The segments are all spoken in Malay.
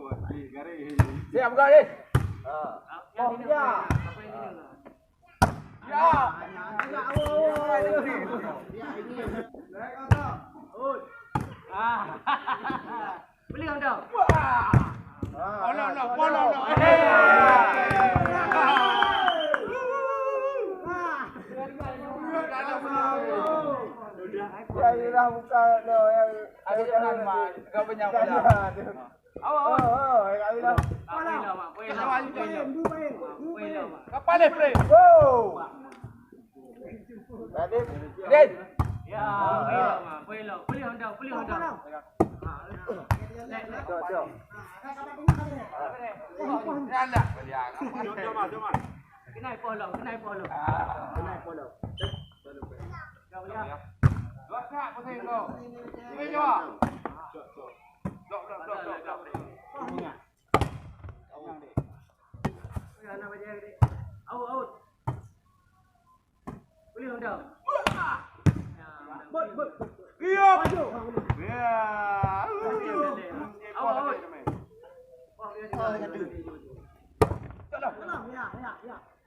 Siap buka ni. Oh ya. Ya. Beli orang dah. Follow. Ya inilah buka lo yang ada jalan mah. Kau punya bola. Kapal ni play. Wow. Tadi. Red. Ya, boleh lah. Beli orang dah. Jom. Ada. Jom. Kenai follow. Dua sak pusing kau. Ini jawab. Dok. Out. Beli orang dah.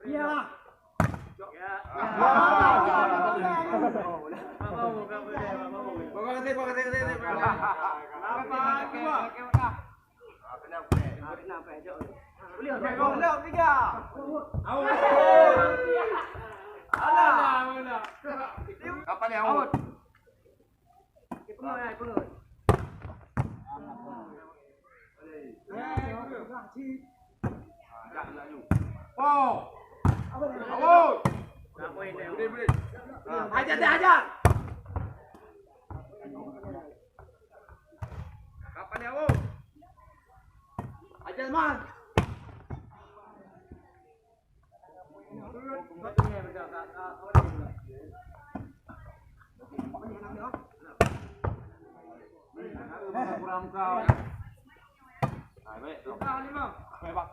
Iya. Ya. Kapal yang out. Pengen. Oh. Boleh. Hajar. Kapal yang out. Hajar man. Kurang kau. Baik. Baik, Pak.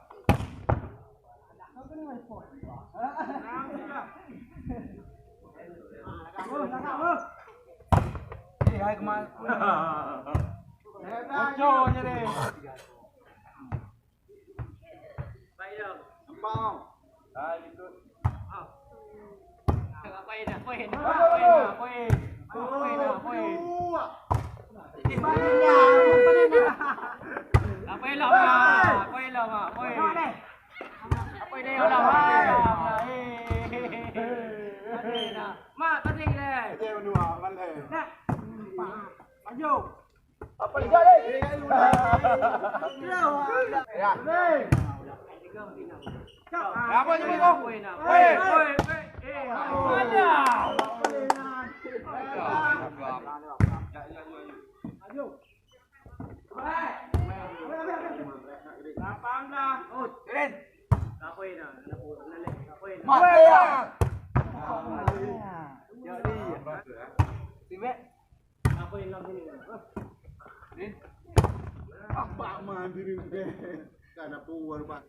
Hai kemana? Bocornya deh. Baik dah. Sembang. Itu. Poin. Mak tadi deh. Dia berdua, mana? Nak. Maju. Apa lihat deh? Ya. Apa ni kau? Poin. Ada. Maju. Lapang dah. Keren. Poin dah. Poin. Mati ya. Jadi. Timek. Poin dalam sini. Ni. Apa mandiri ke? Kan apa war pak.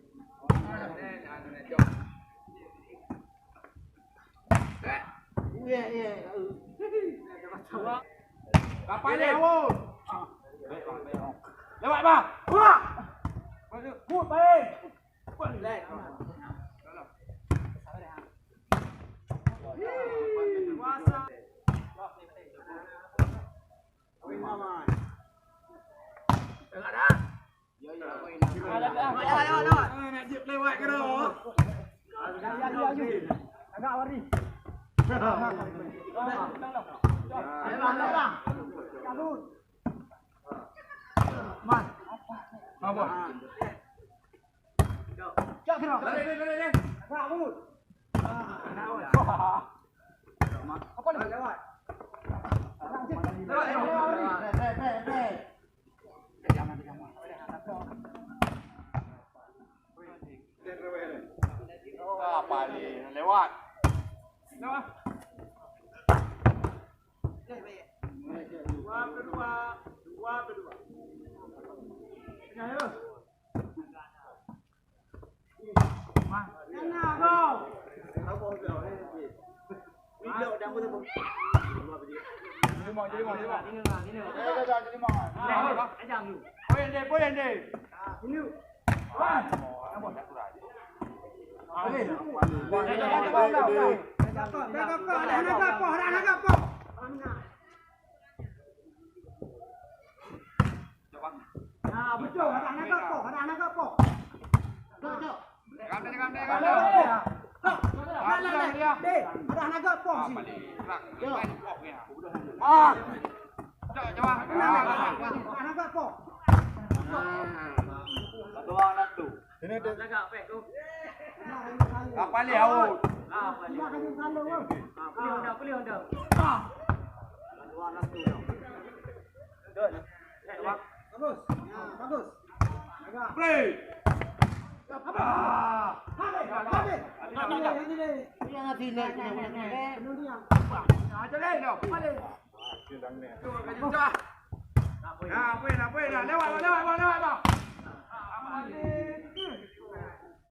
Iya. Kapal ni awak. Lewat bah. Wah. Put baik. Boleh. Puasa. Tengah dah. Ya. Lewat. Nak jeep lewat ke dah? Agak wari. Kabut. Man. Apa? Cak kira. Leh. Kabut. Apa ni? Lewat. Apa ni? Lewat. Dua berdua. Ayo. Mana kau? Video dah pun. Jadi mau. Ajang ni. Poin deh. Ini. Nah, betul. Ada anak kok. Ada anak kok sini. Anak kok. Ini ada Lagak pek tu. Apa liau? Pilih Honda. Bagus. Play. Jalan dong. sidang ni. Lewat.